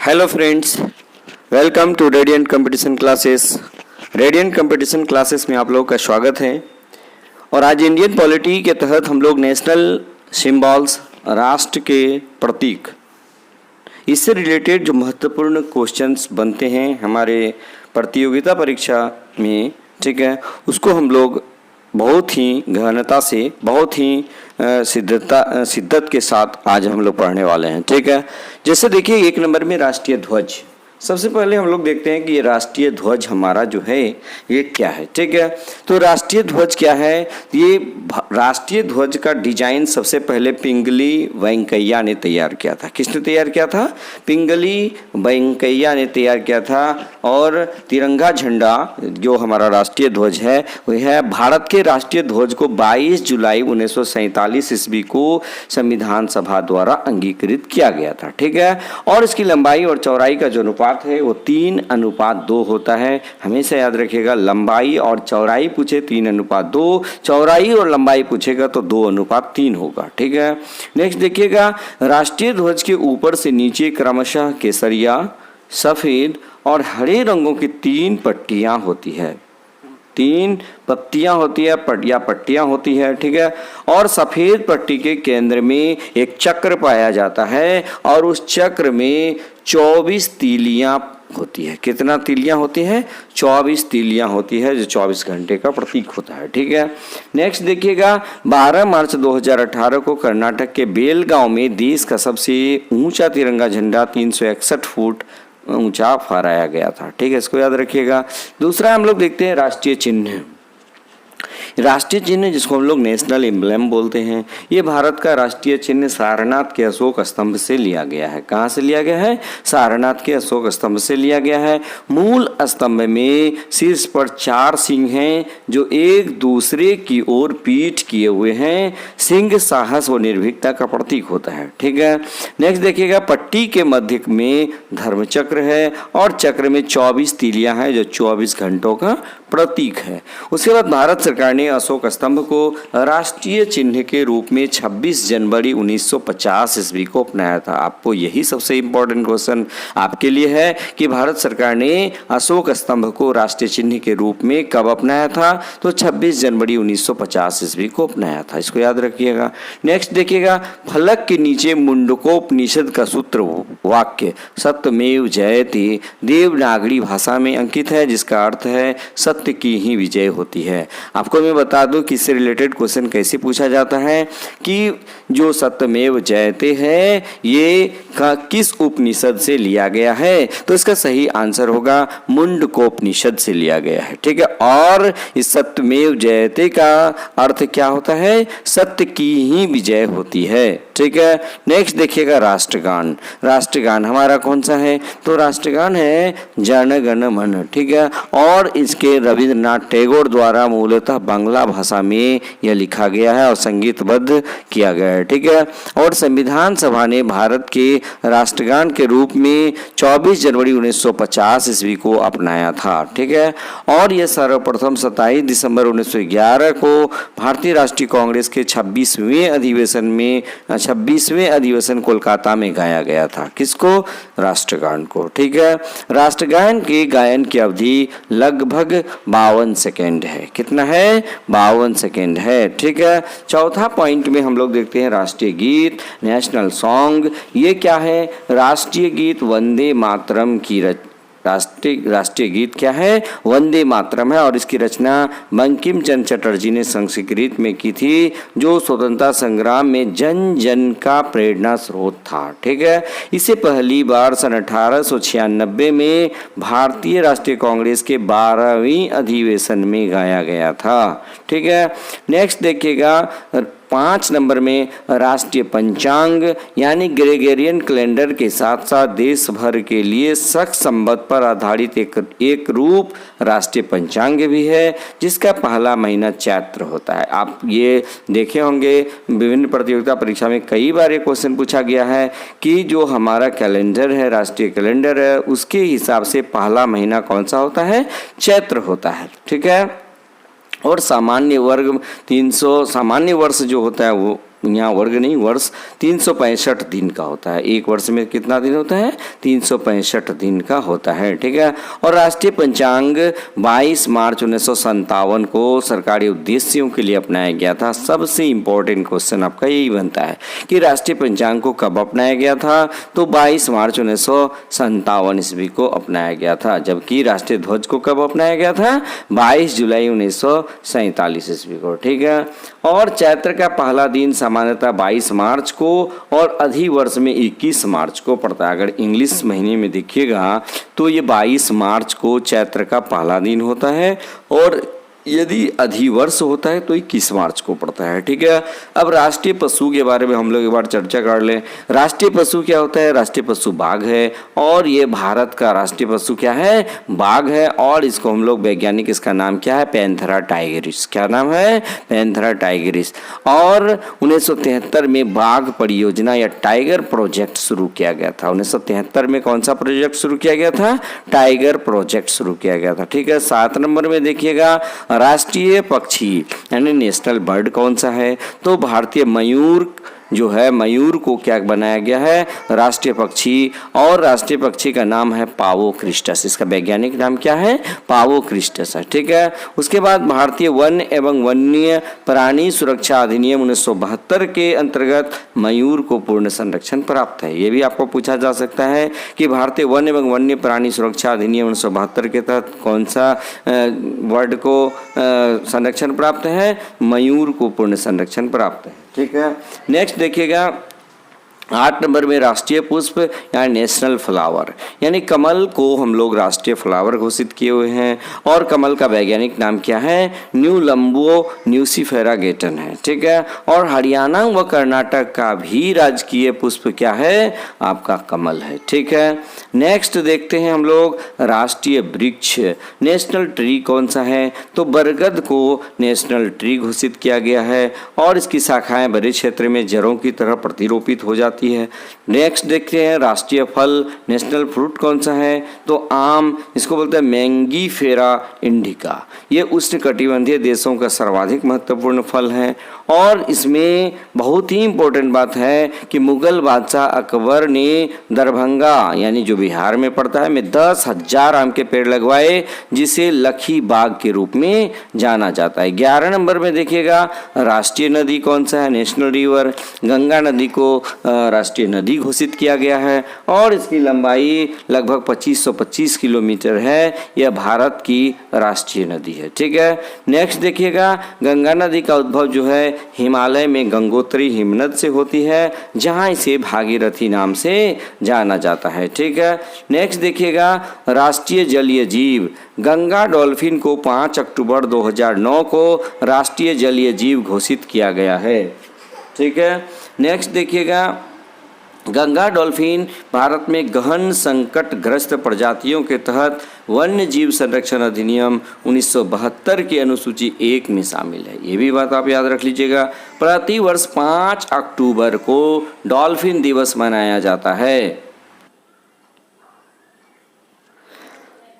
Hello friends, welcome to radiant competition classes. Radiant competition classes में आप लोगों का स्वागत है। और आज इंडियन पॉलिटी के तहत हम लोग नेशनल सिंबल्स, राष्ट्र के प्रतीक, इससे रिलेटेड जो महत्वपूर्ण क्वेश्चंस बनते हैं हमारे प्रतियोगिता परीक्षा में, ठीक है, उसको हम लोग बहुत ही गहनता से, बहुत ही शिद्दत के साथ आज हम लोग पढ़ने वाले हैं। ठीक है, जैसे देखिए 1 नंबर में राष्ट्रीय ध्वज। सबसे पहले हम लोग देखते हैं कि ये राष्ट्रीय ध्वज हमारा जो है ये क्या है। ठीक है, तो राष्ट्रीय ध्वज क्या है? ये राष्ट्रीय ध्वज का डिजाइन सबसे पहले पिंगली वेंकैया ने तैयार किया था। किसने तैयार किया था? पिंगली वेंकैया ने तैयार किया था। और तिरंगा झंडा जो हमारा राष्ट्रीय ध्वज है वह है भारत के राष्ट्रीय ध्वज को 22 जुलाई 1947 ईस्वी को संविधान सभा द्वारा अंगीकृत किया गया था। ठीक है, और इसकी लंबाई और चौड़ाई का जो अनुपात है वो 3:2 होता है। हमेशा याद रखिएगा, लंबाई और चौड़ाई पूछे 3:2, चौड़ाई और लंबाई पूछेगा तो 2:3 होगा। ठीक है, नेक्स्ट देखिएगा, राष्ट्रीय ध्वज के ऊपर से नीचे क्रमशः केसरिया, सफेद और हरे रंगों की 3 पट्टियां होती है। 3 पत्तियां होती है, पट्टियां होती है। ठीक है, और सफेद पट्टी के केंद्र में एक चक्र पाया जाता है और उस चक्र में 24 तीलियां होती है। कितना तीलियां होती है? 24 तीलियां होती है, जो 24 घंटे का प्रतीक होता है। ठीक है, नेक्स्ट देखिएगा, 12 मार्च 2018 को कर्नाटक के बेलगांव में देश का सबसे ऊंचा तिरंगा झंडा 361 फुट ऊंचा फहराया गया था। ठीक है, इसको याद रखिएगा। दूसरा हम लोग देखते हैं राष्ट्रीय चिन्ह। राष्ट्रीय चिन्ह जिसको हम लोग नेशनल एम्ब्लेम बोलते हैं, ये भारत का राष्ट्रीय चिन्ह सारनाथ के अशोक स्तंभ से लिया गया है। कहाँ से लिया गया है? सारनाथ के अशोक स्तंभ से लिया गया है। मूल स्तंभ में शीर्ष पर 4 सिंह हैं जो एक दूसरे की ओर पीठ किए हुए हैं। सिंह साहस व निर्भीकता का प्रतीक होता है। ठीक है, नेक्स्ट देखिएगा, पट्टी के मध्य में धर्मचक्र है और चक्र में 24 तीलियां हैं जो 24 घंटों का प्रतीक है। उसके बाद भारत सरकार ने अशोक स्तंभ को राष्ट्रीय चिन्ह के रूप में 26 जनवरी 1950 ईस्वी को अपनाया था। आपको यही सबसे इंपॉर्टेंट क्वेश्चन आपके लिए है कि भारत सरकार ने अशोक स्तंभ को राष्ट्रीय चिन्ह के रूप में कब अपनाया था? तो 26 जनवरी 1950 ईस्वी को अपनाया था। इसको याद रखिएगा। नेक्स्ट देखिएगा, फलक के नीचे मुंडकोपनिषद का सूत्र वाक्य सत्यमेव जयते देवनागरी भाषा में अंकित है, जिसका अर्थ है सत्य की ही विजय होती है। आपको मैं बता दूं कि इससे रिलेटेड क्वेश्चन कैसे पूछा जाता है कि जो सत्यमेव जयते है ये किस उपनिषद से लिया गया है? तो इसका सही आंसर होगा मुंडकोपनिषद से लिया गया है। ठीक है, और इस सत्यमेव जयते का अर्थ क्या होता है? सत्य की ही विजय होती है। ठीक है, नेक्स्ट देखिएगा, राष्ट्रगान। राष्ट्रगान हमारा कौन सा है? तो राष्ट्रगान है जन गण मन। ठीक है, और इसके रविंद्रनाथ टैगोर द्वारा मूलतः बांग्ला भाषा में यह लिखा गया है और संगीतबद्ध किया गया है। ठीक है, और संविधान सभा ने भारत के राष्ट्रगान के रूप में 24 जनवरी 1950 ईस्वी को अपनाया था। ठीक है, और यह सर्वप्रथम 27 दिसंबर 1911 को भारतीय राष्ट्रीय कांग्रेस के 26वें अधिवेशन कोलकाता में गाया गया था। किसको? राष्ट्रगान को। ठीक है, राष्ट्रगान के गायन की अवधि लगभग 52 सेकेंड है। कितना है? 52 सेकेंड है। ठीक है, चौथा पॉइंट में हम लोग देखते हैं राष्ट्रीय गीत, नेशनल सॉन्ग। ये क्या है? राष्ट्रीय गीत वंदे मातरम की राष्ट्रीय गीत क्या है? वंदे मातरम है, और इसकी रचना बंकिम चंद्र चटर्जी ने संस्कृत में की थी, जो स्वतंत्रता संग्राम में जन जन का प्रेरणा स्रोत था। ठीक है, इसे पहली बार सन 1896 में भारतीय राष्ट्रीय कांग्रेस के 12वें अधिवेशन में गाया गया था। ठीक है, नेक्स्ट देखिएगा, 5 नंबर में राष्ट्रीय पंचांग यानी ग्रेगोरियन कैलेंडर के साथ साथ देश भर के लिए शक संवत पर आधारित एक रूप राष्ट्रीय पंचांग भी है, जिसका पहला महीना चैत्र होता है। आप ये देखे होंगे विभिन्न प्रतियोगिता परीक्षा में कई बार ये क्वेश्चन पूछा गया है कि जो हमारा कैलेंडर है, राष्ट्रीय कैलेंडर है, उसके हिसाब से पहला महीना कौन सा होता है? चैत्र होता है। ठीक है, और सामान्य वर्ष जो होता है वो यहाँ वर्ग नहीं, वर्ष 365 दिन का होता है। एक वर्ष में कितना दिन होता है? 365 दिन का होता है, ठीक है। और राष्ट्रीय पंचांग 22 मार्च 1957 को सरकारी उद्देश्यों के लिए अपनाया गया था। सबसे इम्पोर्टेंट क्वेश्चन आपका यही बनता है कि राष्ट्रीय पंचांग को कब अपनाया गया था? तो 22 मार्च 1957 ईस्वी को अपनाया गया था। जबकि राष्ट्रीय ध्वज को कब अपनाया गया था? 22 जुलाई 1947 ईस्वी को, ठीक है। और चैत्र का पहला दिन सामान्यतः 22 मार्च को और अधिवर्ष में 21 मार्च को पड़ता है। अगर इंग्लिश महीने में देखिएगा तो ये 22 मार्च को चैत्र का पहला दिन होता है और यदि अधिवर्ष होता है तो 21 मार्च को पड़ता है, ठीक है। अब राष्ट्रीय पशु के बारे में हम लोग एक बार चर्चा कर लें। राष्ट्रीय पशु क्या होता है? राष्ट्रीय पशु बाघ है और ये भारत का राष्ट्रीय पशु क्या है? बाघ है। और इसको हम लोग वैज्ञानिक, इसका नाम क्या है? पैंथेरा टाइगरिस। क्या नाम है? पैंथेरा टाइगरिस। और 1973 में बाघ परियोजना या टाइगर प्रोजेक्ट शुरू किया गया था। 1973 में कौन सा प्रोजेक्ट शुरू किया गया था? टाइगर प्रोजेक्ट शुरू किया गया था, ठीक है। 7 नंबर में देखिएगा राष्ट्रीय पक्षी यानी नेशनल बर्ड कौन सा है? तो भारतीय मयूर जो है, मयूर को क्या बनाया गया है? राष्ट्रीय पक्षी। और राष्ट्रीय पक्षी का नाम है पावो क्रिस्टस। इसका वैज्ञानिक नाम क्या है? पावो क्रिस्टस है, ठीक है। उसके बाद भारतीय वन एवं वन्य प्राणी सुरक्षा अधिनियम 1972 के अंतर्गत मयूर को पूर्ण संरक्षण प्राप्त है। ये भी आपको पूछा जा सकता है कि भारतीय वन एवं वन्य प्राणी सुरक्षा अधिनियम 1972 के तहत कौन सा वर्ड को संरक्षण प्राप्त है? मयूर को पूर्ण संरक्षण प्राप्त है, ठीक है। नेक्स्ट देखिएगा 8 नंबर में राष्ट्रीय पुष्प या नेशनल फ्लावर यानी कमल को हम लोग राष्ट्रीय फ्लावर घोषित किए हुए हैं। और कमल का वैज्ञानिक नाम क्या है? न्यूलम्बो न्यूसिफेरा गेटन है, ठीक है। और हरियाणा व कर्नाटक का भी राजकीय पुष्प क्या है? आपका कमल है, ठीक है। नेक्स्ट देखते हैं हम लोग राष्ट्रीय वृक्ष नेशनल ट्री कौन सा है? तो बरगद को नेशनल ट्री घोषित किया गया है और इसकी शाखाएं बड़े क्षेत्र में जड़ों की तरह प्रतिरोपित हो जाती है। नेक्स्ट देखते हैं राष्ट्रीय फल नेशनल फ्रूट कौन सा है? तो आम, इसको बोलते हैं मैंगीफेरा इंडिका। ये उष्णकटिबंधीय देशों का सर्वाधिक महत्वपूर्ण फल है। और इसमें बहुत ही इम्पोर्टेंट बात है कि मुगल बादशाह अकबर ने दरभंगा यानी जो बिहार में पड़ता है में 10,000 आम के पेड़ लगवाए, जिसे लखी बाग के रूप में जाना जाता है। 11 नंबर में देखिएगा राष्ट्रीय नदी कौन सा है? National river. गंगा नदी को राष्ट्रीय नदी घोषित किया गया है और इसकी लंबाई लगभग 2525 किलोमीटर है। यह भारत की राष्ट्रीय नदी है, ठीक है। नेक्स्ट देखिएगा गंगा नदी का उद्भव जो है हिमालय में गंगोत्री हिमनद से होती है, जहां इसे भागीरथी नाम से जाना जाता है, ठीक है। नेक्स्ट देखिएगा राष्ट्रीय जलीय जीव गंगा डॉल्फिन को 5 अक्टूबर 2009 को राष्ट्रीय जलीय जीव घोषित किया गया है, ठीक है। नेक्स्ट देखिएगा गंगा डॉल्फिन भारत में गहन संकटग्रस्त प्रजातियों के तहत वन्य जीव संरक्षण अधिनियम 1972 की अनुसूची 1 में शामिल है। ये भी बात आप याद रख लीजिएगा। प्रतिवर्ष 5 अक्टूबर को डॉल्फिन दिवस मनाया जाता है।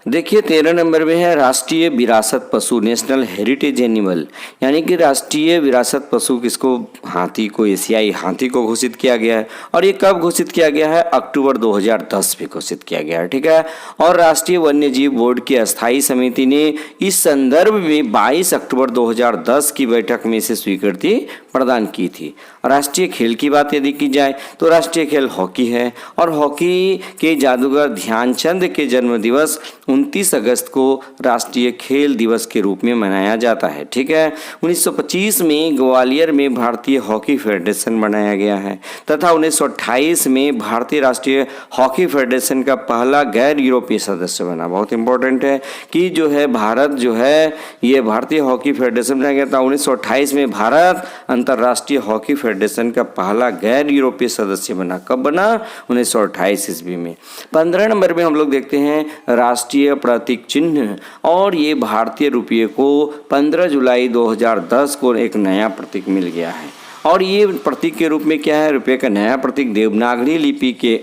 देखिए 13 नंबर में है राष्ट्रीय विरासत पशु नेशनल हेरिटेज एनिमल यानी कि राष्ट्रीय विरासत पशु किसको? हाथी को, एशियाई हाथी को घोषित किया गया है। और ये कब घोषित किया गया है? अक्टूबर 2010 में घोषित किया गया है, ठीक है। और राष्ट्रीय वन्य जीव बोर्ड की अस्थायी समिति ने इस संदर्भ में 22 अक्टूबर 2010 की बैठक में इसे स्वीकृति प्रदान की थी। राष्ट्रीय खेल की बात यदि की जाए तो राष्ट्रीय खेल हॉकी है और हॉकी के जादूगर ध्यानचंद के जन्म दिवस 29 अगस्त को राष्ट्रीय खेल दिवस के रूप में मनाया जाता है, ठीक है। 1925 में ग्वालियर में भारतीय हॉकी फेडरेशन बनाया गया है तथा 1928 में भारतीय राष्ट्रीय हॉकी फेडरेशन का पहला गैर यूरोपीय सदस्य बना। बहुत इंपॉर्टेंट है कि जो है भारत जो है ये भारतीय हॉकी फेडरेशन बनाया गया था। 1928 में भारत अंतर्राष्ट्रीय हॉकी फेडरेशन का पहला गैर यूरोपीय सदस्य बना। कब बना? 1928 ईस्वी में। 15 नंबर में हम लोग देखते हैं राष्ट्रीय प्रतीक चिन्ह और ये भारतीय रुपये को 15 जुलाई 2010 को एक नया प्रतीक मिल गया है। और ये प्रतीक के रूप में क्या है? रुपये का नया प्रतीक देवनागरी लिपि के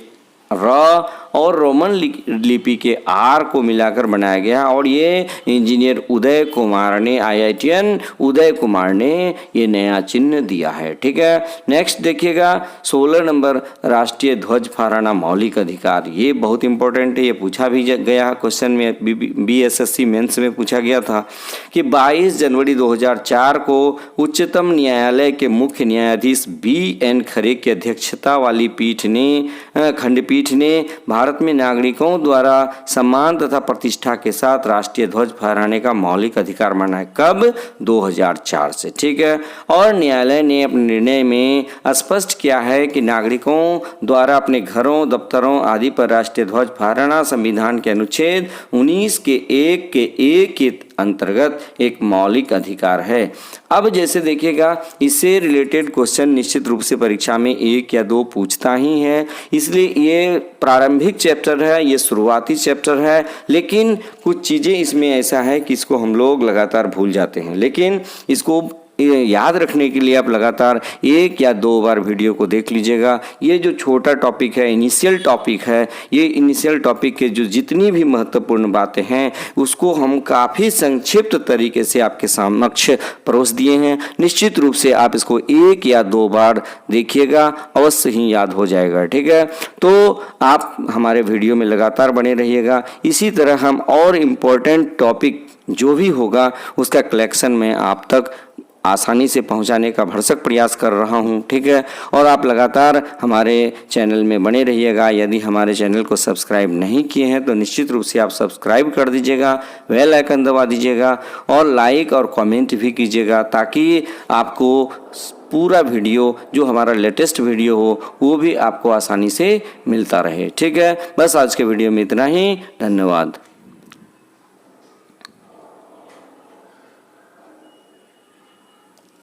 र और रोमन लिपि के आर को मिलाकर बनाया गया और ये इंजीनियर उदय कुमार ने, IITian उदय कुमार ने ये नया चिन्ह दिया है। ठीक है, नेक्स्ट देखिएगा 16 नंबर राष्ट्रीय ध्वज फहराना मौलिक अधिकार। ये बहुत इंपॉर्टेंट है, ये पूछा भी गया क्वेश्चन में, BSSC मेंस में पूछा गया था कि 22 जनवरी 2004 को उच्चतम न्यायालय के मुख्य न्यायाधीश BN खरे की अध्यक्षता वाली खंडपीठ ने भारत में नागरिकों द्वारा सम्मान तथा प्रतिष्ठा के साथ राष्ट्रीय ध्वज फहराने का मौलिक अधिकार माना है। कब? 2004 से। ठीक है, और न्यायालय ने अपने निर्णय में स्पष्ट किया है कि नागरिकों द्वारा अपने घरों, दफ्तरों आदि पर राष्ट्रीय ध्वज फहराना संविधान के अनुच्छेद 19 के 1 के अंतर्गत एक मौलिक अधिकार है। अब जैसे देखिएगा, इससे रिलेटेड क्वेश्चन निश्चित रूप से परीक्षा में 1 या 2 पूछता ही है, इसलिए ये प्रारंभिक चैप्टर है, ये शुरुआती चैप्टर है, लेकिन कुछ चीज़ें इसमें ऐसा है कि इसको हम लोग लगातार भूल जाते हैं। लेकिन इसको याद रखने के लिए आप लगातार 1 या 2 बार वीडियो को देख लीजिएगा। ये जो छोटा टॉपिक है, इनिशियल टॉपिक है, ये इनिशियल टॉपिक के जो जितनी भी महत्वपूर्ण बातें हैं उसको हम काफ़ी संक्षिप्त तरीके से आपके समक्ष परोस दिए हैं। निश्चित रूप से आप इसको 1 या 2 बार देखिएगा, अवश्य ही याद हो जाएगा। ठीक है, तो आप हमारे वीडियो में लगातार बने रहिएगा। इसी तरह हम और इम्पोर्टेंट टॉपिक जो भी होगा उसका कलेक्शन में आप तक आसानी से पहुंचाने का भरसक प्रयास कर रहा हूं। ठीक है, और आप लगातार हमारे चैनल में बने रहिएगा। यदि हमारे चैनल को सब्सक्राइब नहीं किए हैं तो निश्चित रूप से आप सब्सक्राइब कर दीजिएगा, बेल आइकन दबा दीजिएगा और लाइक और कमेंट भी कीजिएगा, ताकि आपको पूरा वीडियो जो हमारा लेटेस्ट वीडियो हो वो भी आपको आसानी से मिलता रहे। ठीक है, बस आज के वीडियो में इतना ही। धन्यवाद।